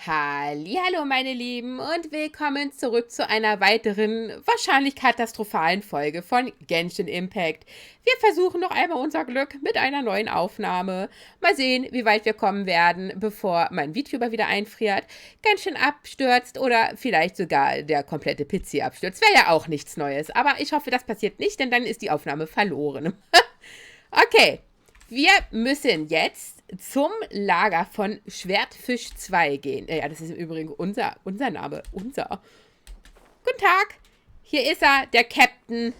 Hallihallo meine Lieben und willkommen zurück zu einer weiteren, wahrscheinlich katastrophalen Folge von Genshin Impact. Wir versuchen noch einmal unser Glück mit einer neuen Aufnahme. Mal sehen, wie weit wir kommen werden, bevor mein VTuber wieder einfriert, Genshin abstürzt oder vielleicht sogar der komplette PC abstürzt. Wäre ja auch nichts Neues, aber ich hoffe, das passiert nicht, denn dann ist die Aufnahme verloren. Okay. Wir müssen jetzt zum Lager von Schwertfisch 2 gehen. Ja, das ist im Übrigen unser Name. Guten Tag. Hier ist er, der Captain.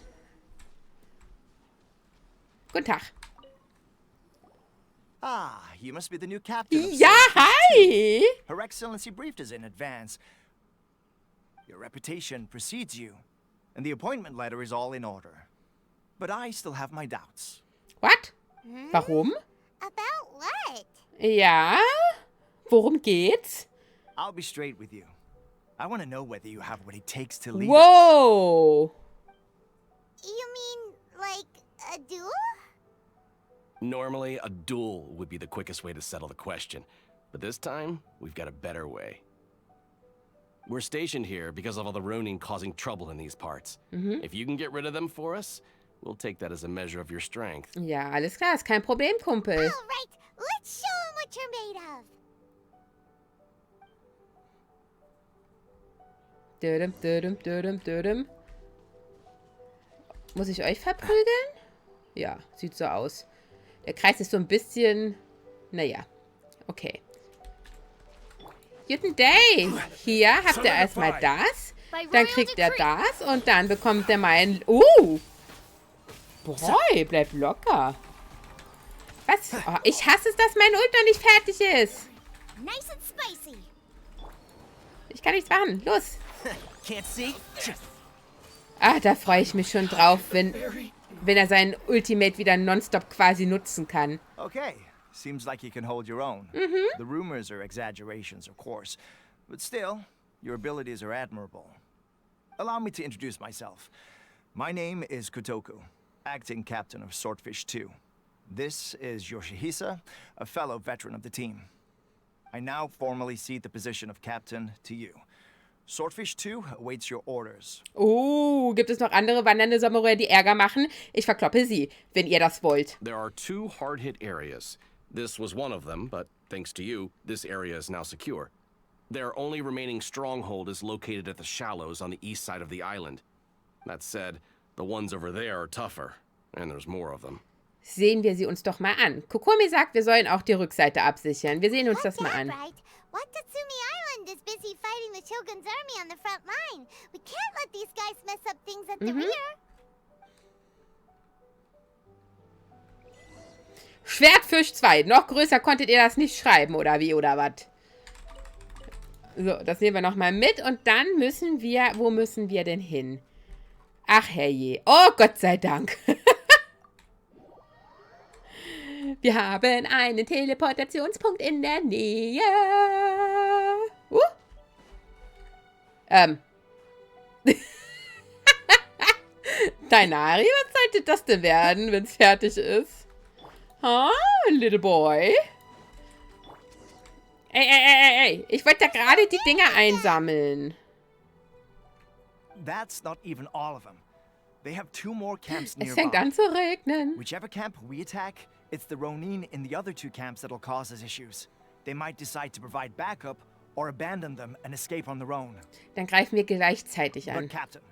Guten Tag. Ah, you must be the new captain of Ja, hi. Her Excellency briefed us in advance. Your reputation precedes you, and the appointment letter is all in order. But I still have my doubts. What? Warum? About what? Ja? Worum geht's? I'll be straight with you. I want to know whether you have what it takes to lead us. Whoa. You mean, like, a duel? Normally, a duel would be the quickest way to settle the question. But this time, we've got a better way. We're stationed here because of all the Ronin causing trouble in these parts. If you can get rid of them for us, we'll take that as a measure of your strength. Ja, alles klar, ist kein Problem, Kumpel. All right, let's show him what you're made of. Dödem, dödem, dödem, dödem. Muss ich euch verprügeln? Ja, sieht so aus. Der Kreis ist so ein bisschen... Naja, okay. Guten Day. Hier habt ihr erstmal das. Dann kriegt er das und dann bekommt er meinen... Boy, bleib locker. Was? Oh, ich hasse es, dass mein Ult noch nicht fertig ist. Nice and spicy. Ich kann nichts machen. Los. Can't see? Ah, da freue ich mich schon drauf, wenn er seinen Ultimate wieder nonstop quasi nutzen kann. Okay, seems like you can hold your own. The rumors are exaggerations, of course. But still, your abilities are admirable. Allow me to introduce myself. My name is Kotoku, acting captain of Swordfish 2. This is Yoshihisa, a fellow veteran of the team. I now formally cede the position of captain to you. Swordfish 2 awaits your orders. Oh, gibt es noch andere wandernde Samurai, die Ärger machen? Ich verkloppe sie, wenn ihr das wollt. There are two hard-hit areas. This was one of them, but thanks to you, this area is now secure. Their only remaining stronghold is located at the shallows on the east side of the island. That said, the ones over there are tougher, and there's more of them. Sehen wir sie uns doch mal an. Kokomi sagt, wir sollen auch die Rückseite absichern. Wir sehen uns das mal an. Right. Watatsumi Island is busy fighting the Shogun's army on the front line. We can't let these guys mess up things at the rear. Schwertfisch 2. Noch größer konntet ihr das nicht schreiben, oder wie, oder was? So, das nehmen wir nochmal mit. Und dann müssen wir... Wo müssen wir denn hin? Ach, herrje. Oh, Gott sei Dank. Wir haben einen Teleportationspunkt in der Nähe. Dainari, was sollte das denn werden, wenn es fertig ist? Huh, little boy? Ey. Ich wollte da gerade die Dinger einsammeln. That's not even all of them. They have two more camps Es fängt nearby. an zu regnen. Whichever camp we attack, it's the Ronin in the other two camps that'll cause us issues. They might decide to provide backup or abandon them and escape on their own. Dann greifen wir gleichzeitig But an. Captain,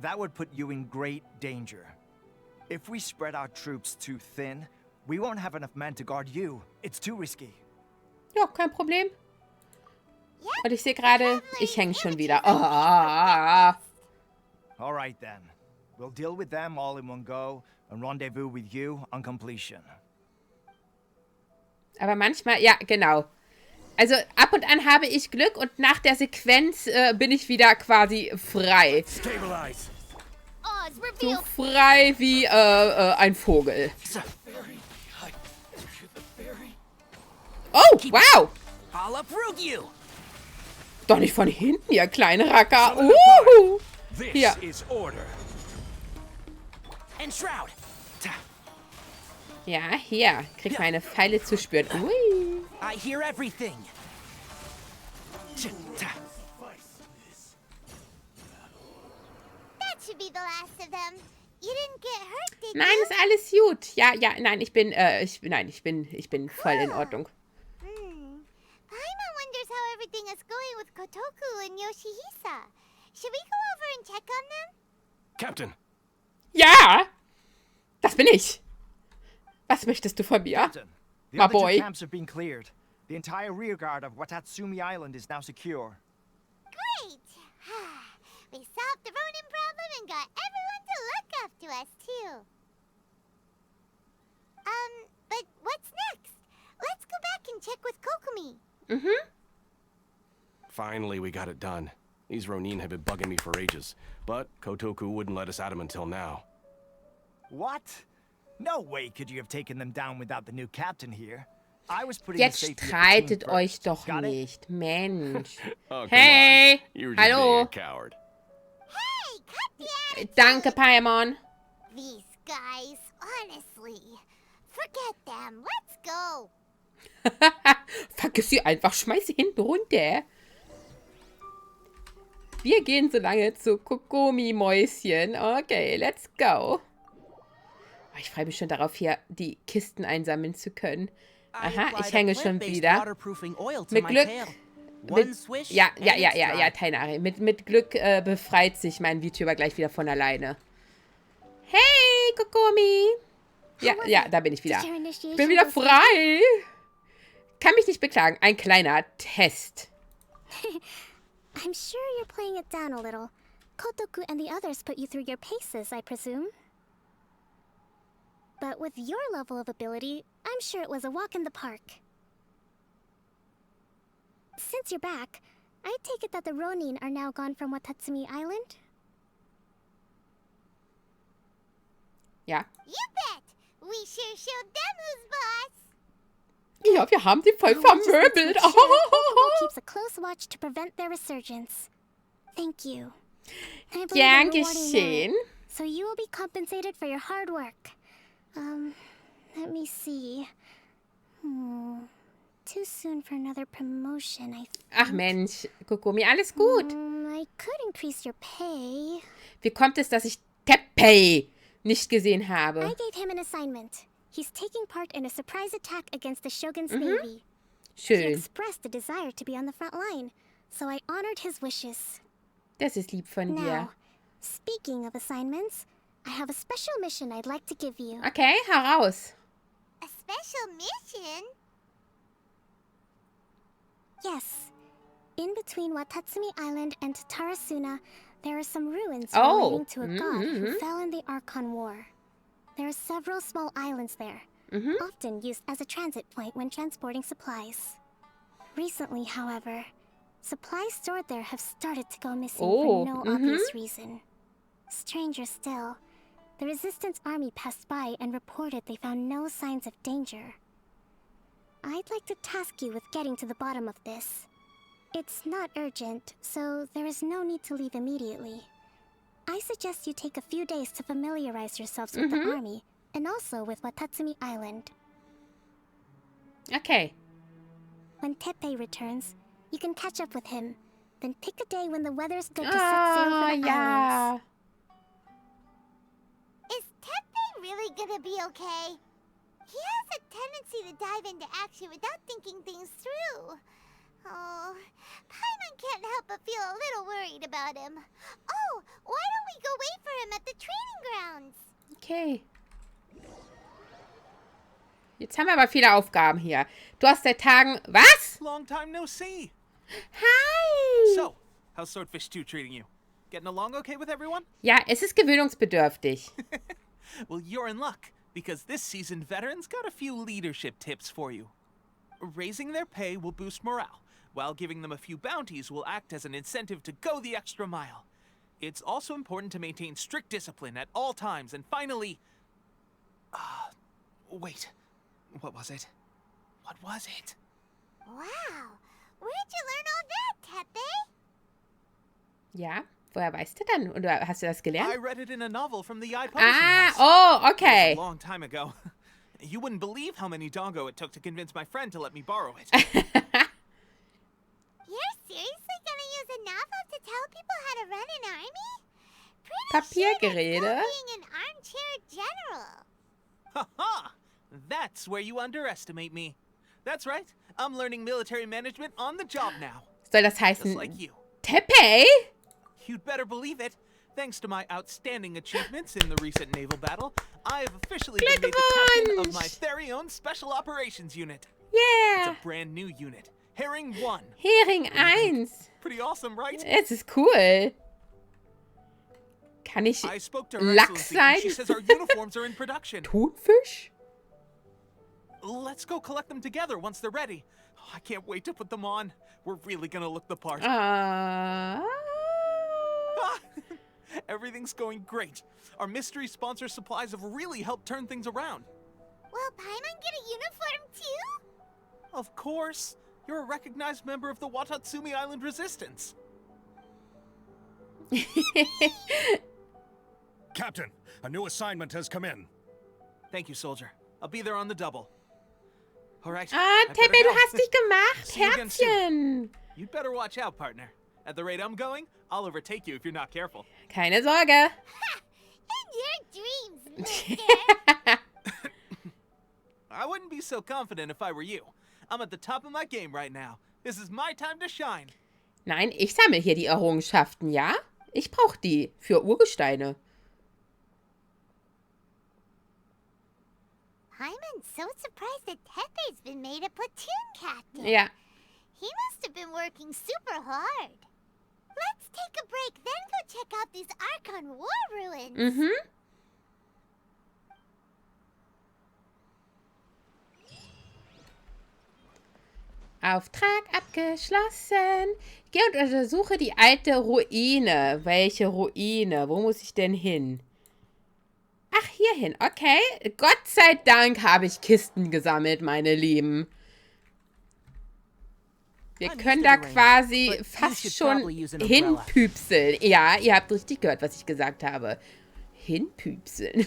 that would put you in great danger. If we spread our troops too thin, we won't have enough men to guard you. It's too risky. Ja, kein Problem. Und ich sehe gerade, ich hänge schon wieder. Oh. All right then. We'll deal with them all in one go and rendezvous with you on completion. Aber manchmal, ja, genau. Also ab und an habe ich Glück und nach der Sequenz bin ich wieder quasi frei. Stabilize. Oz, So reveal. frei wie ein Vogel. Oh, wow. I'll uproot you! Doch nicht von hinten, ihr kleine Racker. This Hier. is order. And Shroud! Ja, hier. Krieg meine Pfeile zu spüren. Ui. I hear everything. That should be the last of them. You didn't get hurt, did Nein, you? ist alles gut. Ja, ja, nein, ich bin voll in Ordnung. Paimon wonders how everything is going with Kotoku and Yoshihisa. Should we go over and check on them? Captain! Ja! Das bin ich. Was möchtest du von mir? Captain, the My other two boy. camps have been cleared. The entire rearguard of Watatsumi Island is now secure. Great! We solved the Ronin problem and got everyone to look after us, too. But what's next? Let's go back and check with Kokumi. Mhm. Finally, we got it done. These Ronin have been bugging me for ages, but Kotoku wouldn't let us at him until now. What? No way could you have taken them down without the new captain here. I was putting Jetzt the safety of the streitet team euch first. doch Got it? nicht. Mensch. Oh, come Hey! on. You were just being Hallo. a coward. Hey, cut the attitude! Danke, Paimon. These guys, honestly. Forget them. Let's go. Vergiss sie einfach. Schmeiß sie hinten runter. Wir gehen so lange zu Kokomi-Mäuschen. Okay, let's go. Oh, ich freue mich schon darauf, hier die Kisten einsammeln zu können. Aha, ich hänge schon wieder. Mit Glück... Ja, Tainari. Mit Glück befreit sich mein VTuber gleich wieder von alleine. Hey, Kokomi. Ja, da bin ich wieder. Ich bin wieder frei. Kann mich nicht beklagen. Ein kleiner Test. I'm sure you're playing it down a little. Kotoku and the others put you through your paces, I presume. But with your level of ability, I'm sure it was a walk in the park. Since you're back, I take it that the Ronin are now gone from Watatsumi Island? Ja. You bet. We sure showed them who's boss. Ja, wir haben die voll vermöbelt. Kokomo keeps a close watch to prevent their resurgence. Thank you. I believe Gern I'm rewarding geschehen. now, so you will be compensated for your hard work. Let me see. Too soon for another promotion, I think. Ach Mensch, Kokomi, alles gut. I could increase your pay. Wie kommt es, dass ich Teppei nicht gesehen I habe? gave him an assignment. He's taking part in a surprise attack against the Shogun's navy. He Schön. expressed a desire to be on the front line, so I honored his wishes. Das ist lieb von dir. Now, speaking of assignments, I have a special mission I'd like to give you. Okay, heraus. A special mission? Yes. In between Watatsumi Island and Tarasuna, there are some ruins Oh. relating to a god who fell in the Archon War. There are several small islands there, often used as a transit point when transporting supplies. Recently, however, supplies stored there have started to go missing for no obvious reason. Stranger still, the Resistance army passed by and reported they found no signs of danger. I'd like to task you with getting to the bottom of this. It's not urgent, so there is no need to leave immediately. I suggest you take a few days to familiarize yourselves with the army, and also with Watatsumi Island. Okay. When Teppei returns, you can catch up with him. Then pick a day when the weather's good to set sail for the islands. Is Teppei really gonna be okay? He has a tendency to dive into action without thinking things through. Oh, Paimon can't help but feel a little worried about him. Oh, why don't we go wait for him at the training grounds? Okay. Jetzt haben wir aber viele Aufgaben hier. Du hast seit Tagen... Was? Long time no see. Hi! So, how's Swordfish 2 treating you? Getting along okay with everyone? Ja, es ist gewöhnungsbedürftig. Well, you're in luck, because this season veterans got a few leadership tips for you. Raising their pay will boost morale, while giving them a few bounties will act as an incentive to go the extra mile. It's also important to maintain strict discipline at all times, and finally... wait. What was it? What was it? Wow, where'd you learn all that, Teppei? Ja, woher weißt du dann? Oder hast du das I gelernt? read it in a novel from the Eye Publishing House. Oh, It was okay. a long time ago. You wouldn't believe how many doggo it took to convince my friend to let me borrow it. You're seriously Papiergerede. Being an armchair general. Haha! That's where you underestimate me. That's right. I'm learning military management on the job now. Soll das Just heißen like you. Teppei? You'd better believe it. Thanks to my outstanding achievements in the recent naval battle, I have officially been made the captain of my very own Special Operations Unit. It's Yeah. a brand new unit. Herring 1. Hering 1. Pretty awesome, right? Es ist cool. Kann ich I spoke to Her Lachs Excellency, and sein? she says our uniforms are in production. Thunfisch? Let's go collect them together once they're ready. I can't wait to put them on. We're really gonna look the part. Ah. Everything's going great. Our mystery sponsor supplies have really helped turn things around. Will Paimon get a uniform too? Of course. You're a recognized member of the Watatsumi Island Resistance. Captain, a new assignment has come in. Thank you, soldier. I'll be there on the double. All right. Ah, I better Teppei, du go. hast dich gemacht. See you again soon. Herzchen. You'd better watch out, partner. At the rate I'm going, I'll overtake you if you're not careful. Keine Sorge. In your dreams, mister. I wouldn't be so confident if I were you. I'm at the top of my game right now. This is my time to shine. Nein, ich sammle hier die Errungenschaften, ja? Ich brauche die für Urgesteine. Paimon's so surprised that Teppei's been made a platoon captain. Ja. He must have been working super hard. Let's take a break, then go check out these Archon War ruins. Mhm. Auftrag abgeschlossen. Geh und untersuche die alte Ruine. Welche Ruine? Wo muss ich denn hin? Ach, hierhin. Okay. Gott sei Dank habe ich Kisten gesammelt, meine Lieben. Wir können da quasi fast schon hinpüpseln. Ja, ihr habt richtig gehört, was ich gesagt habe. Hinpüpseln.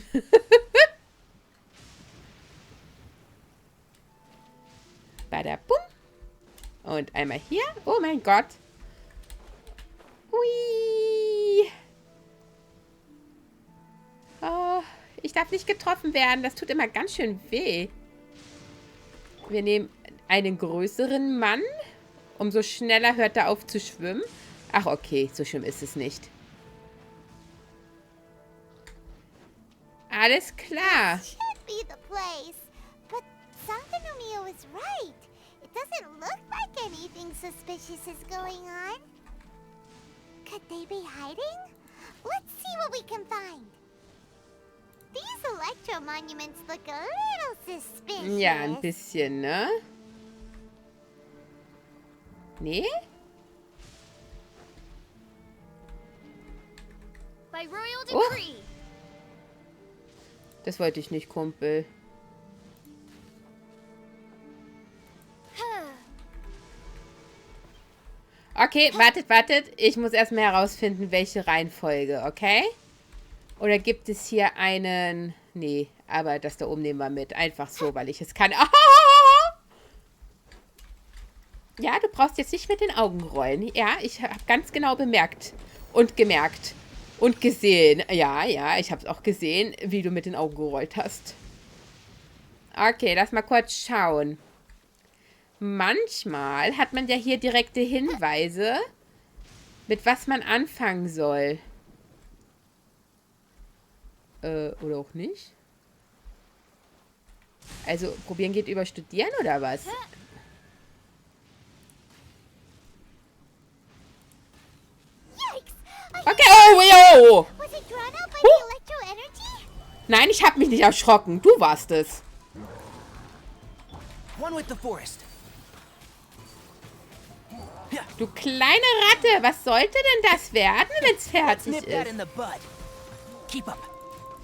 Badabum. Und einmal hier. Oh mein Gott. Hui. Oh, ich darf nicht getroffen werden. Das tut immer ganz schön weh. Wir nehmen einen größeren Mann. Umso schneller hört er auf zu schwimmen. Ach, okay. So schlimm ist es nicht. Alles klar. Should be the place. But Sankanomio is right. It doesn't look like anything suspicious is going on. Could they be hiding? Let's see what we can find. These electro monuments look a little suspicious. Ja, ein bisschen, ne? Nee? By royal Oh. decree. Das wollte ich nicht, Kumpel. Okay, wartet. Ich muss erstmal herausfinden, welche Reihenfolge, okay? Oder gibt es hier einen... Nee, aber das da oben nehmen wir mit. Einfach so, weil ich es kann. Ah! Ja, du brauchst jetzt nicht mit den Augen rollen. Ja, ich habe ganz genau bemerkt und gemerkt und gesehen. Ja, ich habe es auch gesehen, wie du mit den Augen gerollt hast. Okay, lass mal kurz schauen. Manchmal hat man ja hier direkte Hinweise, mit was man anfangen soll. Oder auch nicht? Also, probieren geht über studieren, oder was? Yikes! Okay, oh! Was it drawn out by the electro energy? Nein, ich habe mich nicht erschrocken. Du warst es. One with the forest. Du kleine Ratte, was sollte denn das werden, wenn es fertig Nip that ist? in the bud. Keep up.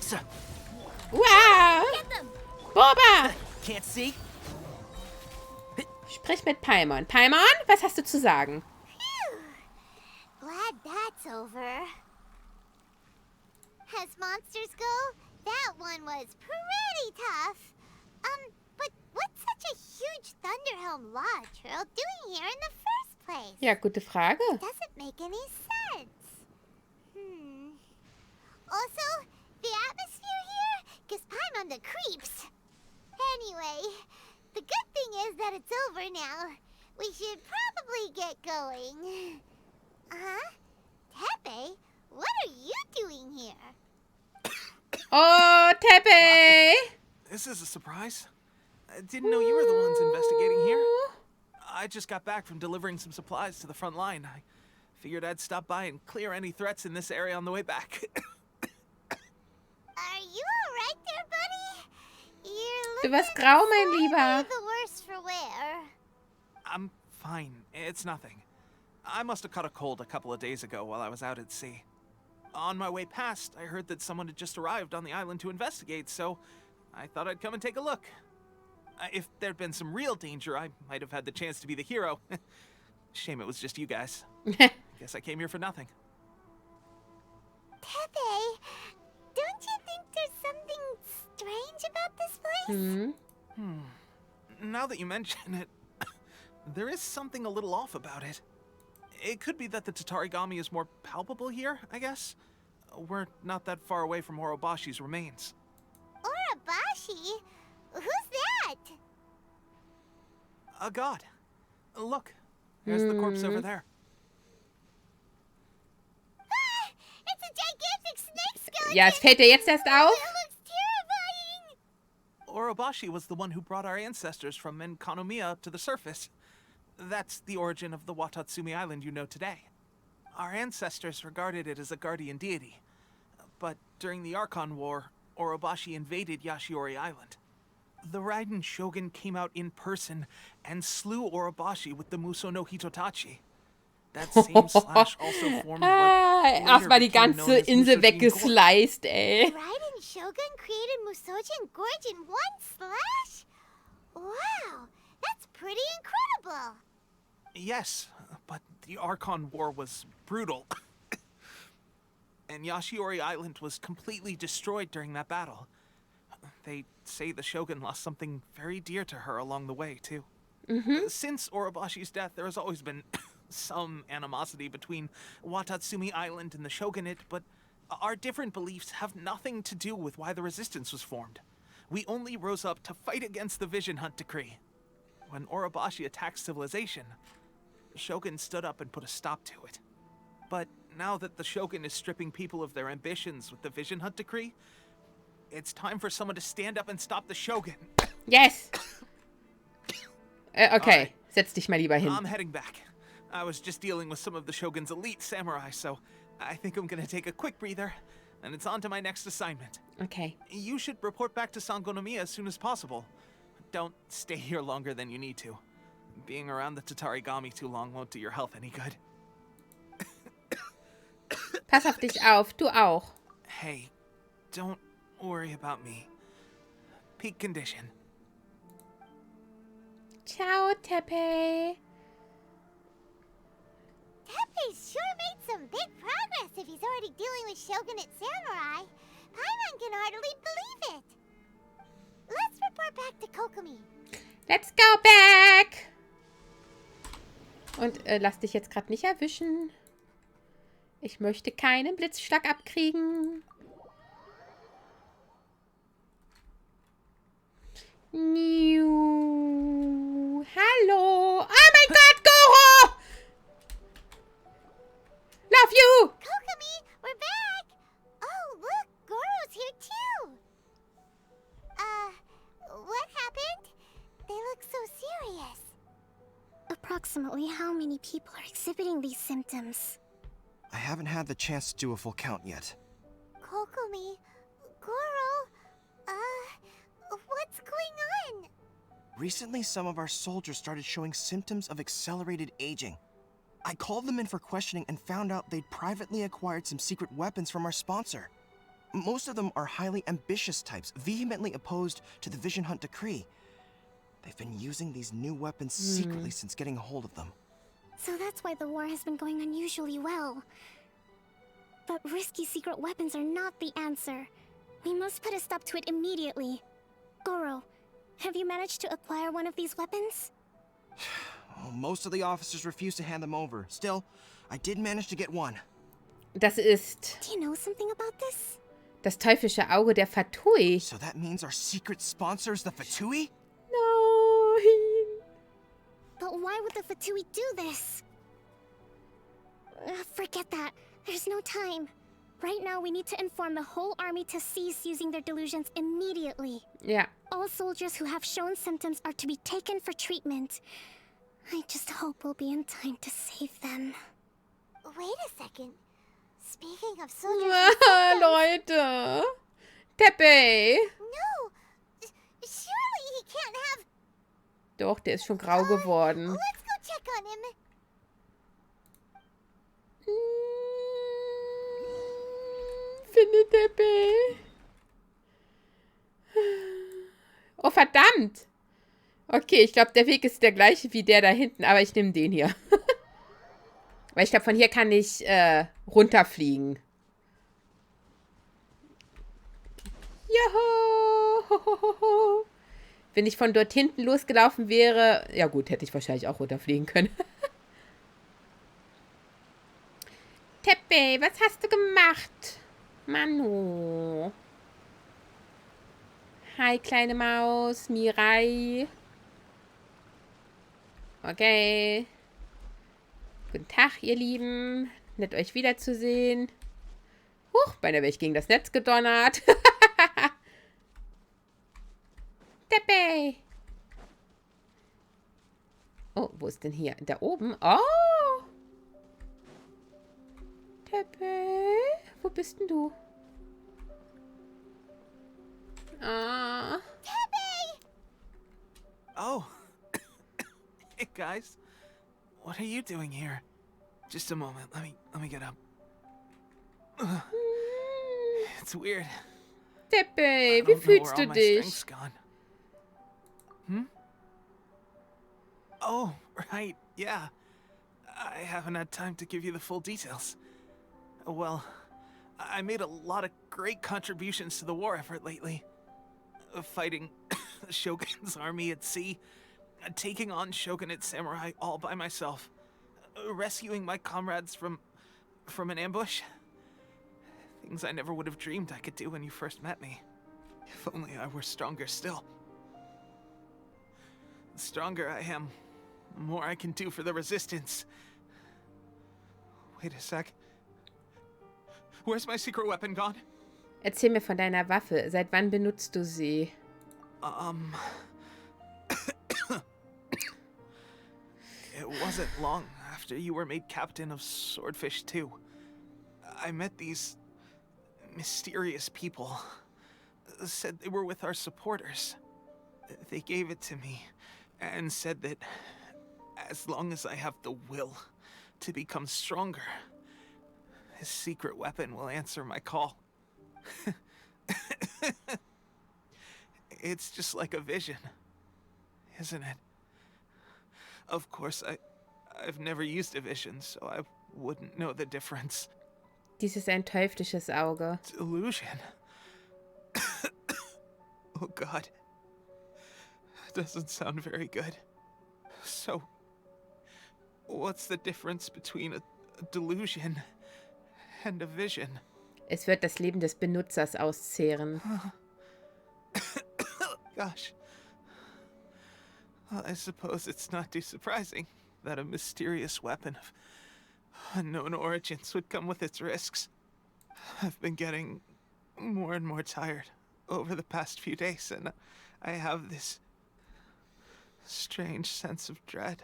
So, Wow! Boba! can't see? Sprich mit Paimon. Paimon, was hast du zu sagen? Glad that's over. As monsters go, that one was pretty tough. But what's such a huge Thunderhelm Lodge Earl doing here in the first place? Ja, gute Frage. Doesn't make any sense. Also, the atmosphere here gives Paimon the creeps. Anyway, the good thing is that it's over now. We should probably get going. Huh? Tepe, what are you doing here? Oh, Tepe! This is a surprise. I didn't know you were the ones investigating here. I just got back from delivering some supplies to the front line. I figured I'd stop by and clear any threats in this area on the way back. Are you alright there, buddy? You're Du looking wirst grau, mein Lieber. the worse for wear. I'm fine. It's nothing. I must have caught a cold a couple of days ago while I was out at sea. On my way past, I heard that someone had just arrived on the island to investigate, so I thought I'd come and take a look. If there'd been some real danger, I might have had the chance to be the hero. Shame it was just you guys. Guess I came here for nothing. Tepe, don't you think there's something strange about this place? Now that you mention it, there is something a little off about it. It could be that the Tatarigami is more palpable here, I guess. We're not that far away from Orobashi's remains. Orobashi? Who's that? A god. Look, there's the corpse over there. Ah, it's a gigantic snake skeleton! Ja, es fällt dir jetzt erst auf? It looks terrifying! Orobashi was the one who brought our ancestors from Enkanomiya up to the surface. That's the origin of the Watatsumi Island you know today. Our ancestors regarded it as a guardian deity. But during the Archon War, Orobashi invaded Yashiori Island. The Raiden Shogun came out in person and slew Orobashi with the Muso no Hitotachi. That same slash also formed what later Erstmal die became known ganze as Insel Musojin Gorge. weggesliced, ey. Raiden Shogun created Musojin Gorge in one slash? Wow, that's pretty incredible. Yes, but the Archon War was brutal. And Yashiori Island was completely destroyed during that battle. They say the Shogun lost something very dear to her along the way, too. Since Orobashi's death, there has always been some animosity between Watatsumi Island and the Shogunate, but our different beliefs have nothing to do with why the resistance was formed. We only rose up to fight against the Vision Hunt Decree. When Orobashi attacked civilization, the Shogun stood up and put a stop to it. But now that the Shogun is stripping people of their ambitions with the Vision Hunt Decree, it's time for someone to stand up and stop the Shogun. Yes. Okay, Alright. setz dich mal lieber hin. I'm heading back. I was just dealing with some of the Shogun's elite samurai, so I think I'm gonna take a quick breather, and it's on to my next assignment. Okay. You should report back to Sangonomiya as soon as possible. Don't stay here longer than you need to. Being around the Tatarigami too long won't do your health any good. Pass auf dich auf, du auch. Hey, don't worry about me. Peak condition. Ciao, Tepe. Tepe's sure made some big progress if he's already dealing with Shogunate samurai. Paimon can hardly believe it. Let's report back to Kokomi. Let's go back. Und lass dich jetzt gerade nicht erwischen. Ich möchte keinen Blitzschlag abkriegen. Niu. Hallo. Oh mein Gott, Goro! Love you. Kokomi, we're back! Oh, look, Goro's here too! What happened? They look so serious. Approximately how many people are exhibiting these symptoms? I haven't had the chance to do a full count yet. Kokomi, Goro, what's going on? Recently, some of our soldiers started showing symptoms of accelerated aging. I called them in for questioning and found out they'd privately acquired some secret weapons from our sponsor. Most of them are highly ambitious types, vehemently opposed to the Vision Hunt Decree. They've been using these new weapons secretly since getting a hold of them. So that's why the war has been going unusually well. But risky secret weapons are not the answer. We must put a stop to it immediately. Goro, have you managed to acquire one of these weapons? Oh, most of the officers refused to hand them over. Still, I did manage to get one. Das ist... Do you know something about this? Das teuflische Auge der Fatui. So that means our secret sponsor is the Fatui? Nein. But why would the Fatui do this? Forget that. There's no time. Right now, we need to inform the whole army to cease using their delusions immediately. Ja. All soldiers who have shown symptoms are to be taken for treatment. I just hope we'll be in time to save them. Wait a second. Speaking of soldiers with symptoms- Leute. Teppei. No! Surely he can't have... Doch, der ist schon grau geworden. Let's go check on him. Finde Teppei. Oh, verdammt. Okay, ich glaube, der Weg ist der gleiche wie der da hinten, aber ich nehme den hier. Weil ich glaube, von hier kann ich runterfliegen. Juhu! Wenn ich von dort hinten losgelaufen wäre, ja gut, hätte ich wahrscheinlich auch runterfliegen können. Teppei, was hast du gemacht? Manu. Hi, kleine Maus. Mirai. Okay. Guten Tag, ihr Lieben. Nett, euch wiederzusehen. Huch, beinahe wäre ich gegen das Netz gedonnert. Teppei. Oh, wo ist denn hier? Da oben? Oh. Teppei. Wo bist denn du? Ah. Oh. Hey, guys. What are you doing here? Just a moment. Let me get up. Ugh. It's weird. Teppei, I wie don't know fühlst where du all my dich? strength's gone. Oh, right. Yeah. I haven't had time to give you the full details. Well, I made a lot of great contributions to the war effort lately. Fighting the Shogun's army at sea, taking on Shogunate samurai all by myself, rescuing my comrades from an ambush. Things I never would have dreamed I could do when you first met me. If only I were stronger still. The stronger I am, the more I can do for the resistance. Wait a sec. Where's my secret weapon gone? Erzähl mir von deiner Waffe. Seit wann benutzt du sie? It wasn't long after you were made captain of Swordfish 2. I met these mysterious people. Said they were with our supporters. They gave it to me and said that as long as I have the will to become stronger, his secret weapon will answer my call. It's just like a vision, isn't it? Of course, I've never used a vision, so I wouldn't know the difference. Dies ist ein teuflisches Auge. Delusion. Oh God. Doesn't sound very good. So, what's the difference between a delusion and a vision? Es wird das Leben des Benutzers auszehren. Gosh. Well, I suppose it's not too surprising that a mysterious weapon of unknown origins would come with its risks. I've been getting more and more tired over the past few days, and I have this strange sense of dread.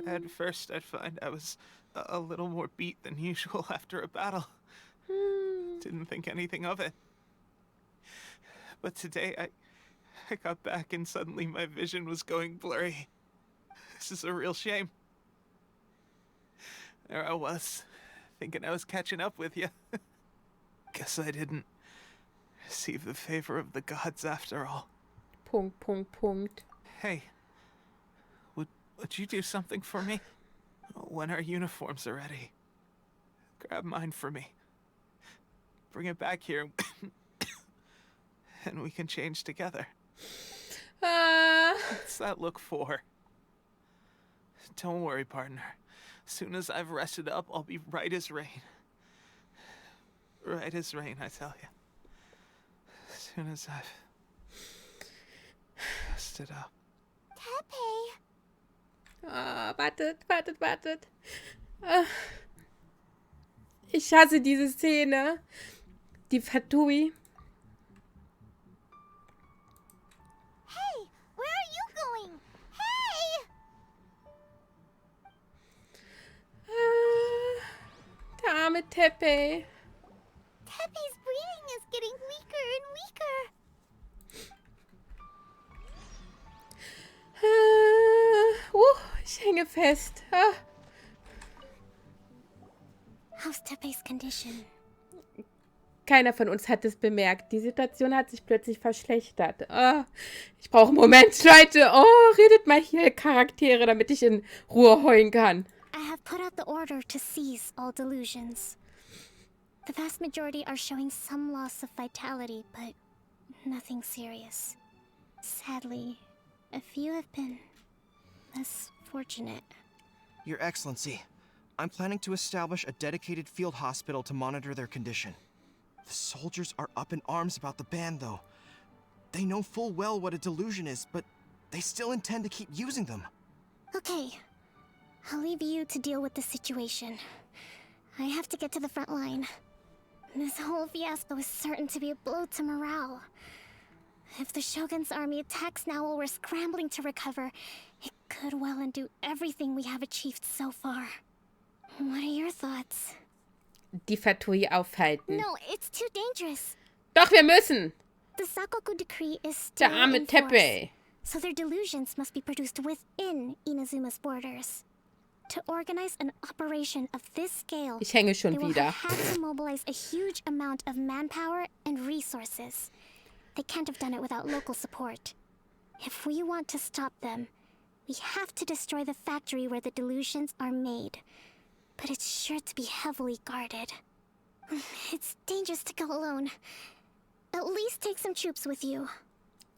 At first, I'd find I was a little more beat than usual after a battle. Didn't think anything of it. But today, I got back and suddenly my vision was going blurry. This is a real shame. There I was, thinking I was catching up with you. Guess I didn't receive the favor of the gods after all. Punkt, Punkt, Punkt. Hey, would you do something for me? When our uniforms are ready, grab mine for me. Bring it back here, and we can change together. What's that look for? Don't worry, partner. As soon as I've rested up, I'll be right as rain. Right as rain, I tell you. soon as I've stood up. Tepe. Wartet. Ich hasse diese Szene. Die Fatui. Hey, where are you going? Hey! Der arme Tepe. Tepe's breathing is getting weaker and weaker. Ich hänge fest. How's Tepe's condition? Keiner von uns hat es bemerkt. Die Situation hat sich plötzlich verschlechtert. Ich brauche einen Moment, Leute. Redet mal hier Charaktere, damit ich in Ruhe heulen kann. I have put out the order to seize all delusions. The vast majority are showing some loss of vitality, but nothing serious. Sadly, a few have been less fortunate. Your Excellency, I'm planning to establish a dedicated field hospital to monitor their condition. The soldiers are up in arms about the ban, though. They know full well what a delusion is, but they still intend to keep using them. Okay, I'll leave you to deal with the situation. I have to get to the front line. This whole fiasco is certain to be a blow to morale. If the Shogun's army attacks now while we're scrambling to recover, it could well undo everything we have achieved so far. What are your thoughts? Die Fatui aufhalten. No, it's too dangerous. Doch, wir müssen. The Sakoku decree is Der still arme in force, Tepe. so their delusions must be produced within Inazuma's borders. To organize an operation of this scale, Ich hänge schon they will wieder. have had to mobilize a huge amount of manpower and resources. They can't have done it without local support. If we want to stop them, we have to destroy the factory where the delusions are made. But it's sure to be heavily guarded. It's dangerous to go alone. At least take some troops with you.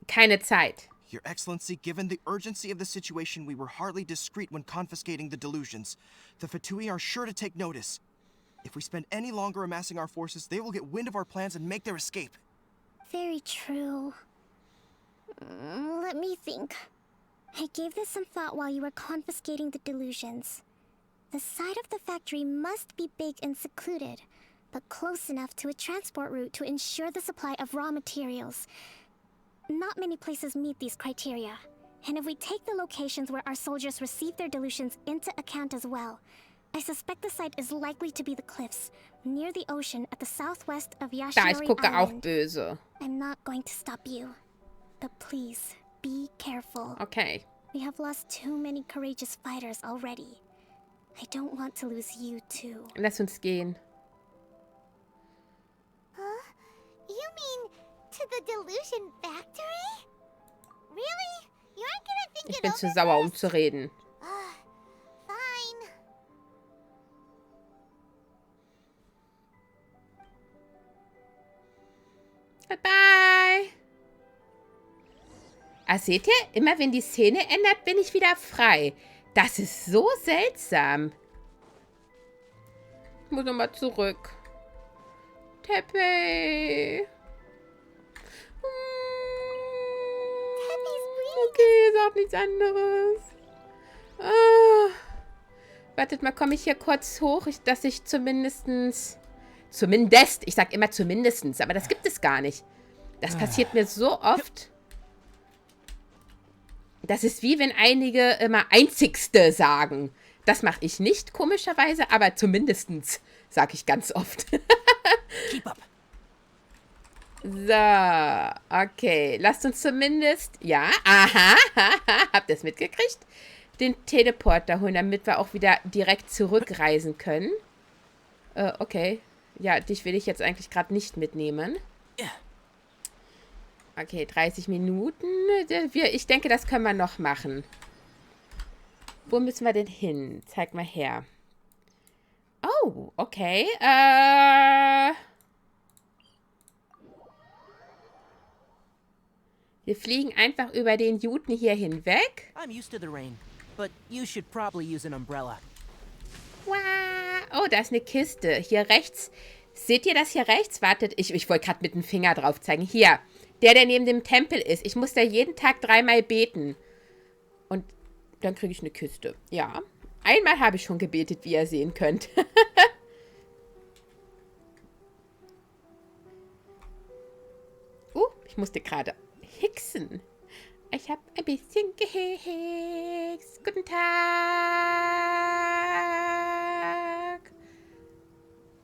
Keine Zeit. Your Excellency, given the urgency of the situation, we were hardly discreet when confiscating the delusions. The Fatui are sure to take notice. If we spend any longer amassing our forces, they will get wind of our plans and make their escape. Very true. Let me think. I gave this some thought while you were confiscating the delusions. The side of the factory must be big and secluded, but close enough to a transport route to ensure the supply of raw materials. Not many places meet these criteria, and if we take the locations where our soldiers receive their delusions into account as well, I suspect the site is likely to be the cliffs, near the ocean at the southwest of Da, ich Yashinori gucke auch Island. böse. I'm not going to stop you, but please, be careful. Okay. We have lost too many courageous fighters already. I don't want to lose you too. Lass uns gehen. Huh? You mean to the delusion factory? Really? You aren't gonna think Ich it bin over zu sauer, um first? zu reden. Fine. Bye-bye. Seht ihr? Immer wenn die Szene ändert, bin ich wieder frei. Das ist so seltsam. Ich muss nochmal zurück. Tepe. Okay, sagt nichts anderes. Wartet mal, komme ich hier kurz hoch, dass ich zumindest, ich sag immer zumindestens, aber das gibt es gar nicht. Das passiert mir so oft. Das ist wie wenn einige immer einzigste sagen. Das mache ich nicht, komischerweise, aber zumindestens sage ich ganz oft. Keep up. So, okay. Lasst uns zumindest, ja, aha, habt ihr es mitgekriegt? Den Teleporter holen, damit wir auch wieder direkt zurückreisen können. Okay. Ja, dich will ich jetzt eigentlich gerade nicht mitnehmen. Okay, 30 Minuten. Ich denke, das können wir noch machen. Wo müssen wir denn hin? Zeig mal her. Oh, okay. Wir fliegen einfach über den Juten hier hinweg. I'm used to the rain, but you should probably use an umbrella. Wow. Oh, da ist eine Kiste. Hier rechts. Seht ihr das hier rechts? Wartet, ich wollte gerade mit dem Finger drauf zeigen. Hier. Der neben dem Tempel ist. Ich muss da jeden Tag 3-mal beten. Und dann kriege ich eine Kiste. Ja. Einmal habe ich schon gebetet, wie ihr sehen könnt. Ich musste gerade hixen. Ich habe ein bisschen gehixt. Guten Tag.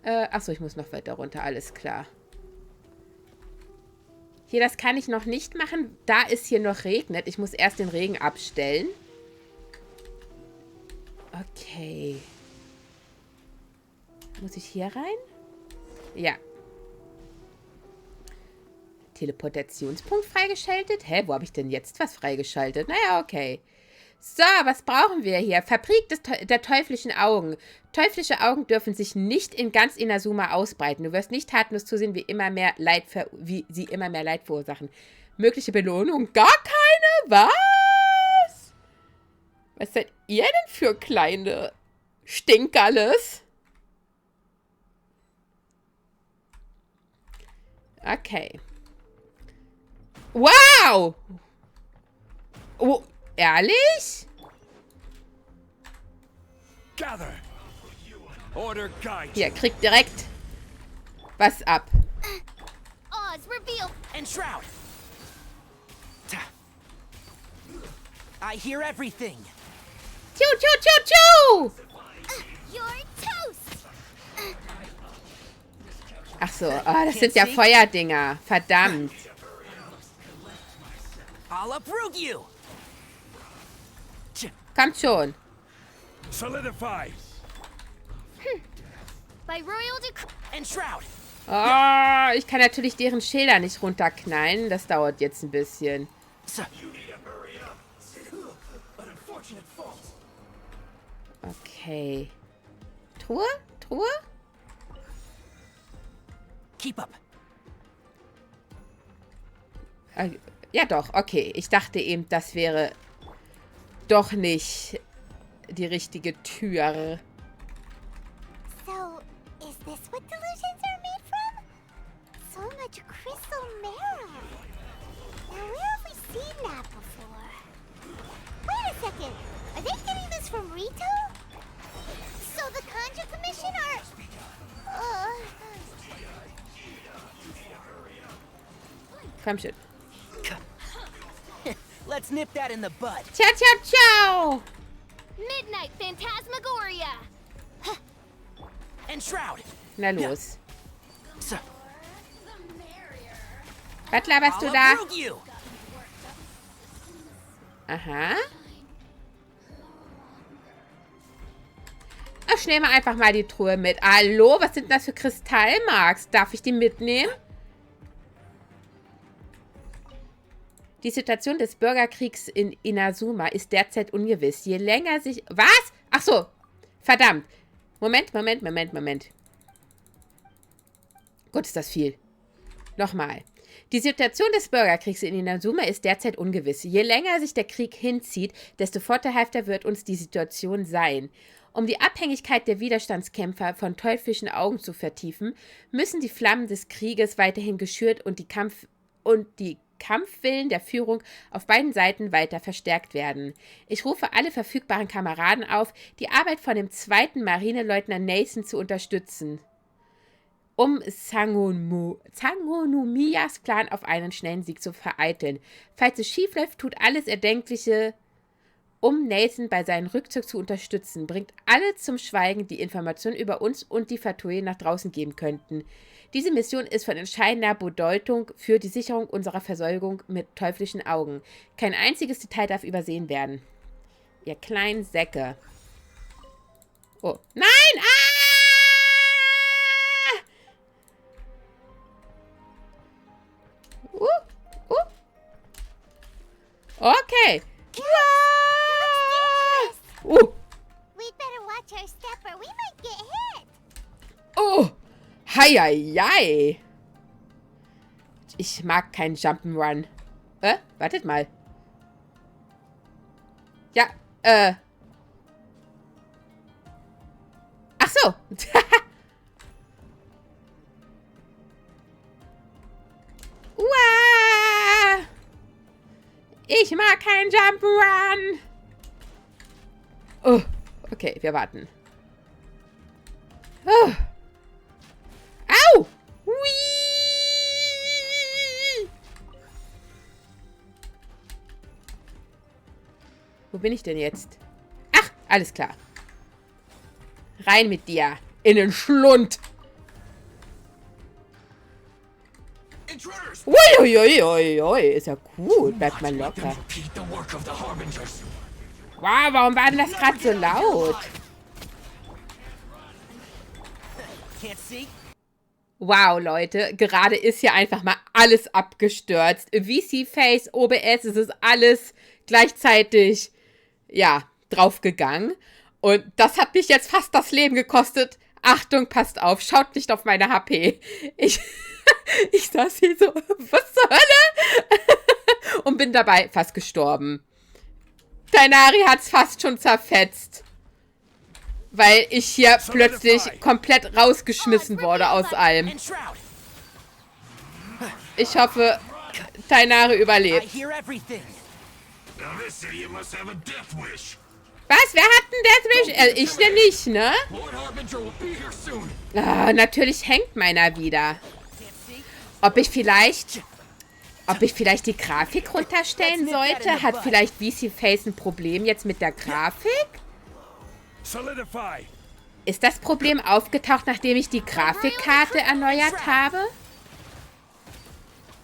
Achso, ich muss noch weiter runter. Alles klar. Hier, das kann ich noch nicht machen, da es hier noch regnet. Ich muss erst den Regen abstellen. Okay. Muss ich hier rein? Ja. Teleportationspunkt freigeschaltet? Hä, wo habe ich denn jetzt was freigeschaltet? Naja, okay. So, was brauchen wir hier? Fabrik der teuflischen Augen. Teuflische Augen dürfen sich nicht in ganz Inazuma ausbreiten. Du wirst nicht tatenlos zusehen, wie sie immer mehr Leid verursachen. Mögliche Belohnung? Gar keine? Was? Was seid ihr denn für kleine Stinkerles? Okay. Wow! Oh, ehrlich? Gather. Order guide. Hier, kriegt direkt was ab. Oz, reveal. And Shroud. I hear everything. Tschu, tschu, tschu, tschu! You're toast. Ach so, das sind ja Feuerdinger. Verdammt. I'll uproot you. Kommt schon. Solidify. By royal decree. And Shroud. Oh, ich kann natürlich deren Schilder nicht runterknallen. Das dauert jetzt ein bisschen. Okay. Truhe? Truhe? Keep up. Ja doch, okay. Ich dachte eben, das wäre doch nicht die richtige Tür. So, is this what delusions are made from? So much crystal marrow. Now, where have we seen that before? Wait a second. Are they getting this from Rito? So the Conjure Commission are... Komm schon. Let's nip that in the bud. Ciao, ciao, ciao! Midnight Phantasmagoria. And Shroud. Na los. So, Was laberst du I'll da? uproot you. Aha. Ach, nehmen wir einfach mal die Truhe mit. Hallo, was sind das für Kristallmarks? Darf ich die mitnehmen? Die Situation des Bürgerkriegs in Inazuma ist derzeit ungewiss. Je länger sich... Was? Ach so. Verdammt. Moment. Gut, ist das viel. Nochmal. Die Situation des Bürgerkriegs in Inazuma ist derzeit ungewiss. Je länger sich der Krieg hinzieht, desto vorteilhafter wird uns die Situation sein. Um die Abhängigkeit der Widerstandskämpfer von teuflischen Augen zu vertiefen, müssen die Flammen des Krieges weiterhin geschürt und die Kampfwillen der Führung auf beiden Seiten weiter verstärkt werden. Ich rufe alle verfügbaren Kameraden auf, die Arbeit von dem 2. Marineleutnant Nathan zu unterstützen, um Sangonomias Plan auf einen schnellen Sieg zu vereiteln. Falls es schief läuft, tut alles Erdenkliche, um Nathan bei seinem Rückzug zu unterstützen. Bringt alle zum Schweigen, die Informationen über uns und die Fatui nach draußen geben könnten. Diese Mission ist von entscheidender Bedeutung für die Sicherung unserer Versorgung mit teuflischen Augen. Kein einziges Detail darf übersehen werden. Ihr kleinen Säcke. Oh. Nein! Okay. We'd better watch our step or we might get hit. Oh. Heieiei. Ich mag keinen Jump'n'Run. Wartet mal. Ja, Ach so. Uah. mag keinen Jump'n'Run. Oh, okay, wir warten. Oh. Au! Hui! Wo bin ich denn jetzt? Ach, alles klar. Rein mit dir. In den Schlund. Uiuiuiui. Ist ja gut. Bleibt mal locker. Wow, warum war denn das gerade so laut? Wow, Leute. Gerade ist hier einfach mal alles abgestürzt. VC-Face, OBS, es ist alles gleichzeitig, ja, draufgegangen. Und das hat mich jetzt fast das Leben gekostet. Achtung, passt auf. Schaut nicht auf meine HP. Ich saß hier so, was zur Hölle? Und bin dabei fast gestorben. Dainari hat's fast schon zerfetzt. Weil ich hier plötzlich komplett rausgeschmissen wurde aus allem. Ich hoffe, Dainari überlebt. Was? Wer hat denn Deathwish? Ich denn nicht, ne? Ah, natürlich hängt meiner wieder. Ob ich vielleicht die Grafik runterstellen sollte? Hat vielleicht VC-Face ein Problem jetzt mit der Grafik? Ist das Problem aufgetaucht, nachdem ich die Grafikkarte erneuert habe?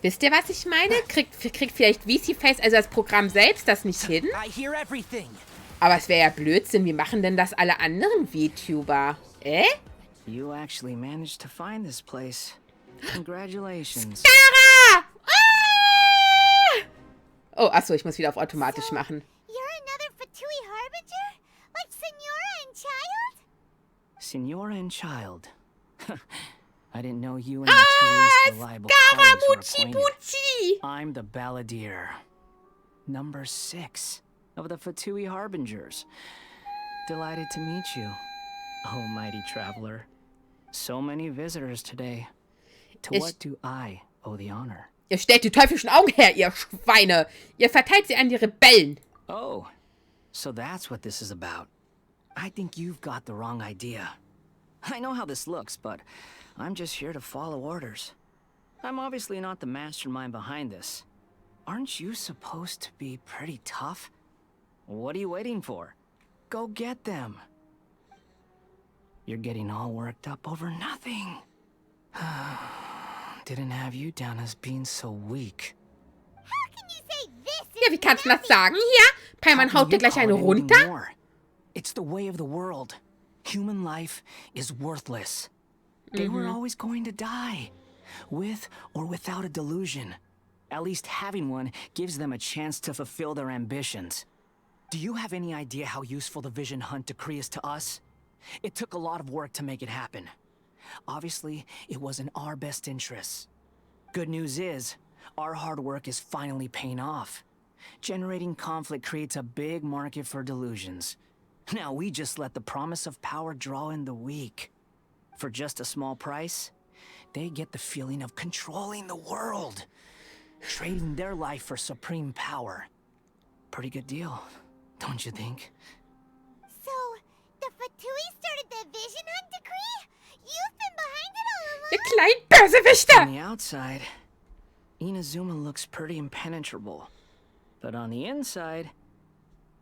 Wisst ihr, was ich meine? Kriegt vielleicht VC-Face, also das Programm selbst, das nicht hin? Aber es wäre ja Blödsinn. Wie machen denn das alle anderen VTuber? You actually managed to find this place. Congratulations. Skara! Ah! Oh, achso, ich muss wieder auf automatisch machen. You're another Fatui Harbinger? Like Senora and Child? Senora and Child. I didn't know you and the two least reliable colleagues were acquainted. I'm the Balladeer. Number 6 of the Fatui Harbingers. Delighted to meet you, oh mighty traveler. So many visitors today. To what do I owe the honor? Ihr stellt die teuflischen Augen her, ihr Schweine. Ihr verteilt sie an die Rebellen. Oh, so that's what this is about. I think you've got the wrong idea. I know how this looks, but I'm just here to follow orders. I'm obviously not the mastermind behind this. Aren't you supposed to be pretty tough? What are you waiting for? Go get them. You're getting all worked up over nothing. Didn't have you down as being so weak. How can you say this? Ja, wie kannst du das sagen? Hier, Paimon haut dir gleich eine runter. It's the way of the world. Human life is worthless. They were always going to die, with or without a delusion. At least having one gives them a chance to fulfill their ambitions. Do you have any idea how useful the Vision Hunt decree is to us? It took a lot of work to make it happen. Obviously, it was in our best interests. Good news is, our hard work is finally paying off. Generating conflict creates a big market for delusions. Now we just let the promise of power draw in the weak. For just a small price, they get the feeling of controlling the world. Trading their life for supreme power. Pretty good deal, don't you think? So, the Fatui started the Vision Hunt decree? You've been behind it all along? Ihr kleinen Bösewichter! On the outside, Inazuma looks pretty impenetrable. But on the inside,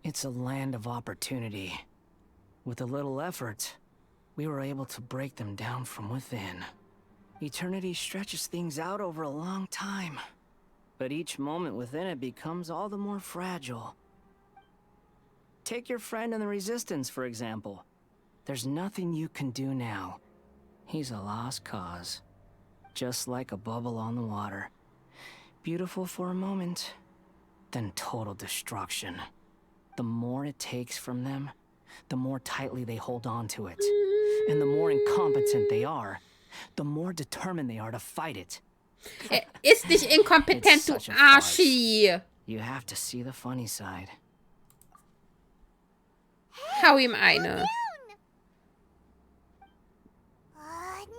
it's a land of opportunity. With a little effort, we were able to break them down from within. Eternity stretches things out over a long time. But each moment within it becomes all the more fragile. Take your friend in the Resistance, for example. There's nothing you can do now. He's a lost cause. Just like a bubble on the water. Beautiful for a moment, then total destruction. The more it takes from them, the more tightly they hold on to it. And the more incompetent they are, the more determined they are to fight it. Ist nicht inkompetent, du Arschi. You have to see the funny side. Hau ihm eine.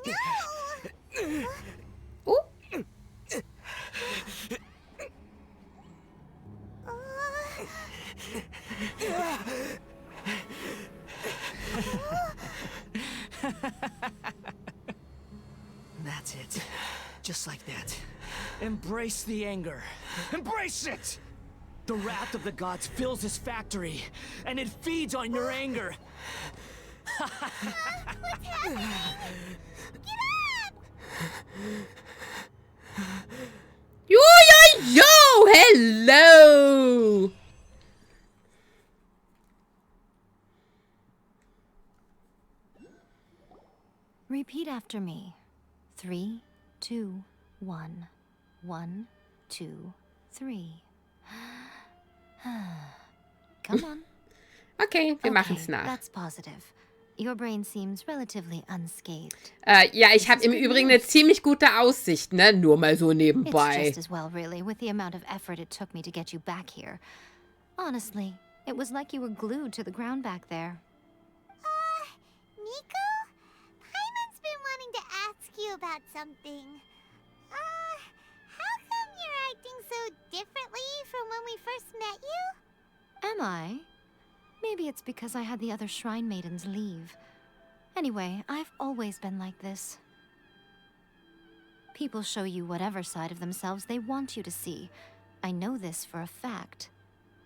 No! That's it. Just like that. Embrace the anger. Embrace it! The wrath of the gods fills this factory, and it feeds on your anger. What's happening? Get up! Yo, yo, yo! Hello! Repeat after me. 3, 2, 1. 1, 2, 3. Come on. Okay, wir machen's nach. That's positive. Your brain seems relatively unscathed. Ja, ich habe im Übrigen eine ziemlich gute Aussicht, ne? Nur mal so It's nebenbei. just as well, really, with the amount of effort it took me to get you back here. Honestly, it was like you were glued to the ground back there. Nico? Paimon's been wanting to ask you about something. How come you're acting so differently from when we first met you? Am I? Maybe it's because I had the other shrine maidens leave. Anyway, I've always been like this. People show you whatever side of themselves they want you to see. I know this for a fact.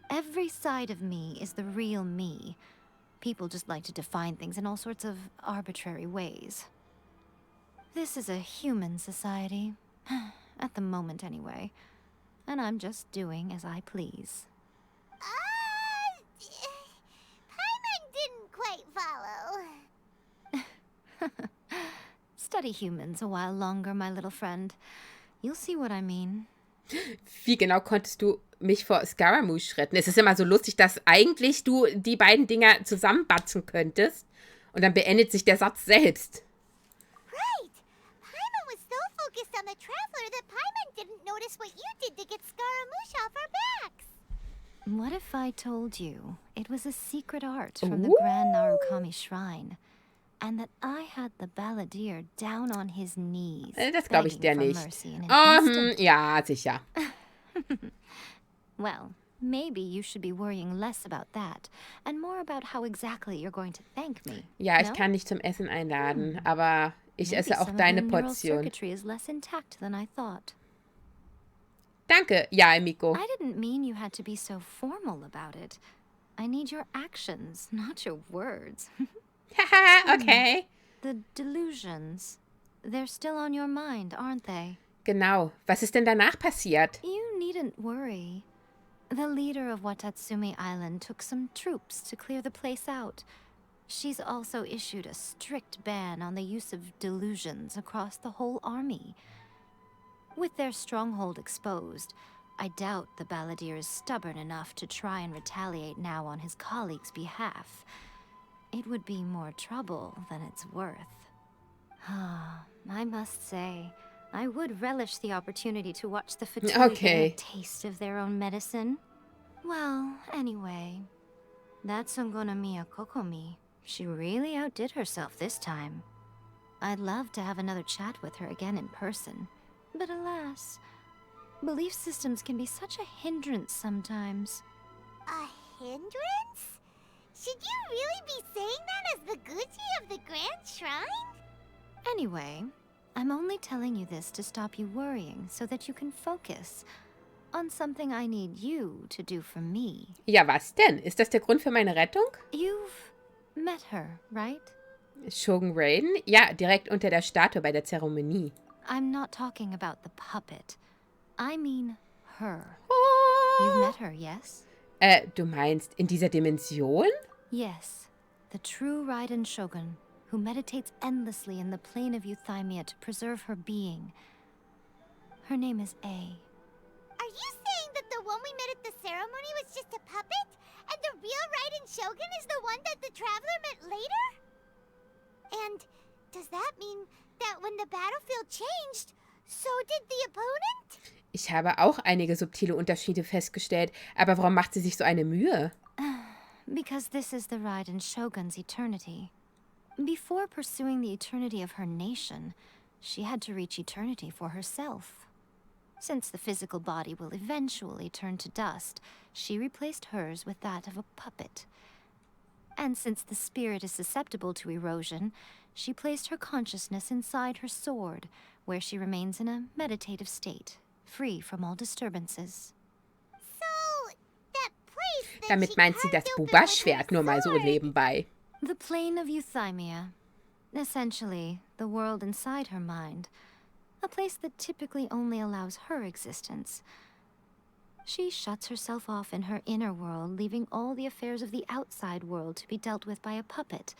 Every side of me is the real me. People just like to define things in all sorts of arbitrary ways. This is a human society. At the moment, anyway. And I'm just doing as I please. Paimon didn't quite follow. Study humans a while longer, my little friend. You'll see what I mean. Wie genau konntest du mich vor Scaramouche retten? Es ist immer so lustig, dass eigentlich du die beiden Dinger zusammenbatzen könntest und dann beendet sich der Satz selbst. Right! Paimon was so focused on the Traveler that Paimon didn't notice what you did to get Scaramouche off our backs. What if I told you it was a secret art from the Grand Narukami Shrine, and that I had the balladeer down on his knees, Das glaube ich dir begging nicht. for mercy in an instant? Ja, sicher. Well, maybe you should be worrying less about that, and more about how exactly you're going to thank me. Ja, ich no? kann dich zum Essen einladen, aber ich Maybe esse auch some of deine your neural Portion. circuitry is less intact than I thought. Danke, ja, Miko. I didn't mean you had to be so formal about it. I need your actions, not your words. Haha, okay. The delusions, they're still on your mind, aren't they? Genau. Was ist denn danach passiert? You needn't worry. The leader of Watatsumi Island took some troops to clear the place out. She's also issued a strict ban on the use of delusions across the whole army. With their stronghold exposed, I doubt the balladeer is stubborn enough to try and retaliate now on his colleagues' behalf. It would be more trouble than it's worth. I must say, I would relish the opportunity to watch the Futuri get a taste of their own medicine. Well, anyway, that Songonomiya Kokomi, she really outdid herself this time. I'd love to have another chat with her again in person. But alas, belief systems can be such a hindrance sometimes. A hindrance? Should you really be saying that as the Gucci of the Grand Shrine? Anyway, I'm only telling you this to stop you worrying so that you can focus on something I need you to do for me. Ja, was denn? Ist das der Grund für meine Rettung? You've met her, right? Shogun Raiden? Ja, direkt unter der Statue bei der Zeremonie. I'm not talking about the puppet. I mean her. Oh. You've met her, yes? Du meinst in dieser Dimension? Yes. The true Raiden Shogun, who meditates endlessly in the plane of Euthymia to preserve her being. Her name is A. Are you saying that the one we met at the ceremony was just a puppet? And the real Raiden Shogun is the one that the Traveler met later? And does that mean that when the battlefield changed, so did the opponent? Ich habe auch einige subtile Unterschiede festgestellt, aber warum macht sie sich so eine Mühe? Because this is the Raiden Shogun's eternity. Before pursuing the eternity of her nation, she had to reach eternity for herself. Since the physical body will eventually turn to dust, she replaced hers with that of a puppet. And since the spirit is susceptible to erosion, she placed her consciousness inside her sword, where she remains in a meditative state, free from all disturbances. So, that place that Damit she meint sie das carved open with her Buba-Schwert, nur mal so sword. nebenbei. The plane of Euthymia. Essentially, the world inside her mind. A place that typically only allows her existence. She shuts herself off in her inner world, leaving all the affairs of the outside world to be dealt with by a puppet,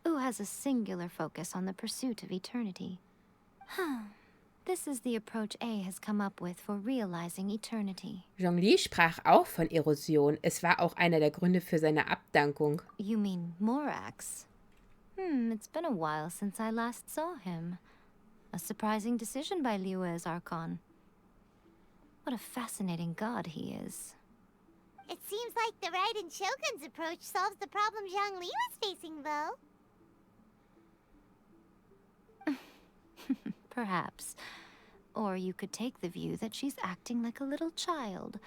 who has a singular focus on the pursuit of eternity. This is the approach A has come up with for realizing eternity. Zhongli sprach auch von Erosion. Es war auch einer der Gründe für seine Abdankung. You mean Morax? It's been a while since I last saw him. A surprising decision by Liyue's Archon. What a fascinating god he is. It seems like the Raiden Shogun's approach solves the problem Zhongli was facing, though. Perhaps. Or you could take the view that she's acting like a little child,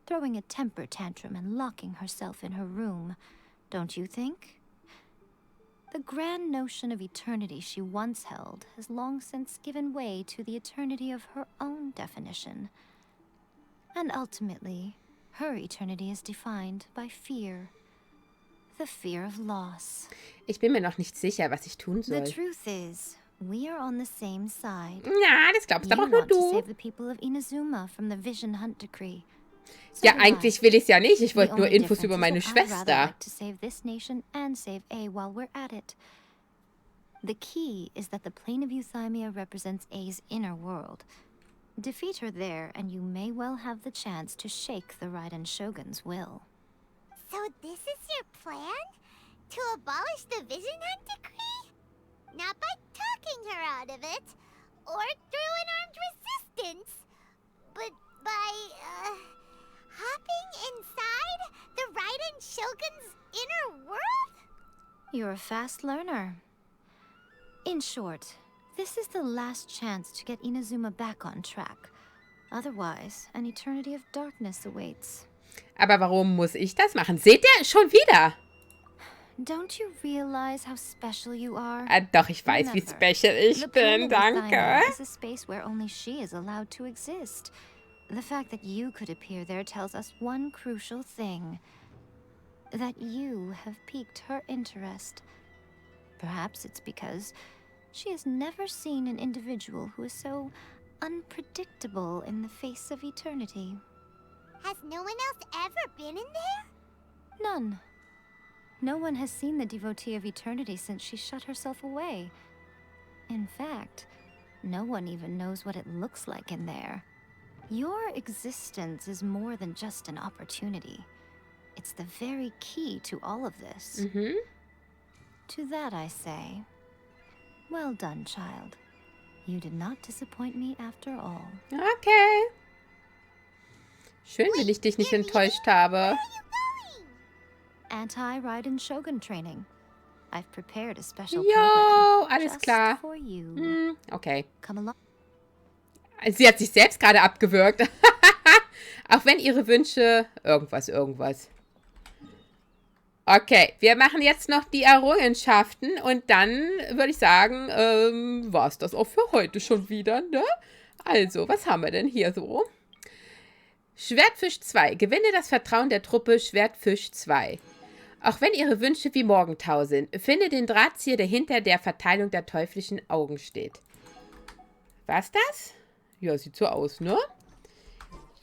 throwing a temper tantrum and locking herself in her room. Don't you think? The grand notion of eternity she once held has long since given way to the eternity of her own definition. And ultimately, her eternity is defined by fear. The fear of loss. Ich bin mir noch nicht sicher, was ich tun soll. The truth is, we are on the same side. Ja, das glaubst aber auch You nur want to du. save the people of Inazuma from the Vision Hunt Decree. So Ja, do I. eigentlich will ich es ja nicht. Ich The wollte nur only Infos difference über is meine that I'd rather Schwester. like to save this nation and save A while we're at it. The key is that the plane of Euthymia represents A's inner world. Defeat her there, and you may well have the chance to shake the Raiden Shogun's will. So this is your plan? To abolish the Vision Hunt Decree? Not by talking her out of it, or through an armed resistance, but by, hopping inside the Raiden Shogun's inner world? You're a fast learner. In short, this is the last chance to get Inazuma back on track. Otherwise, an eternity of darkness awaits. Aber warum muss ich das machen? Seht ihr? Schon wieder. Don't you realize how special you are? Doch, ich weiß, wie Remember, special ich the plane bin. of Euthymia Danke. is a space where only she is allowed to exist. The fact that you could appear there tells us one crucial thing. That you have piqued her interest. Perhaps it's because she has never seen an individual who is so unpredictable in the face of eternity. Has no one else ever been in there? None. No one has seen the devotee of eternity since she shut herself away. In fact, no one even knows what it looks like in there. Your existence is more than just an opportunity. It's the very key to all of this. To that I say, well done, child. You did not disappoint me after all. Okay. Schön, wenn ich dich nicht enttäuscht habe. Anti-Raiden Shogun training. I've prepared a special Jo, program alles just klar. for you. Okay. Come along. Sie hat sich selbst gerade abgewürgt. Auch wenn ihre Wünsche... Irgendwas. Okay, wir machen jetzt noch die Errungenschaften und dann würde ich sagen, war es das auch für heute schon wieder, ne? Also, was haben wir denn hier so? Schwertfisch 2. Gewinne das Vertrauen der Truppe Schwertfisch 2. Auch wenn ihre Wünsche wie Morgentau sind, finde den Drahtzieher, der hinter der Verteilung der teuflischen Augen steht. War's das? Ja, sieht so aus, ne?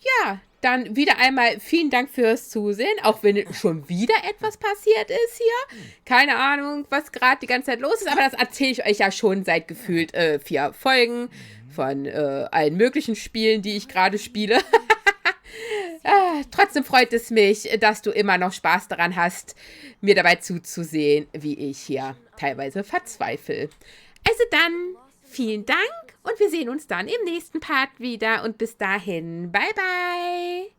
Ja, dann wieder einmal vielen Dank fürs Zusehen, auch wenn schon wieder etwas passiert ist hier. Keine Ahnung, was gerade die ganze Zeit los ist, aber das erzähle ich euch ja schon seit gefühlt 4 Folgen von allen möglichen Spielen, die ich gerade spiele. Trotzdem freut es mich, dass du immer noch Spaß daran hast, mir dabei zuzusehen, wie ich hier teilweise verzweifle. Also dann, vielen Dank und wir sehen uns dann im nächsten Part wieder und bis dahin, bye bye!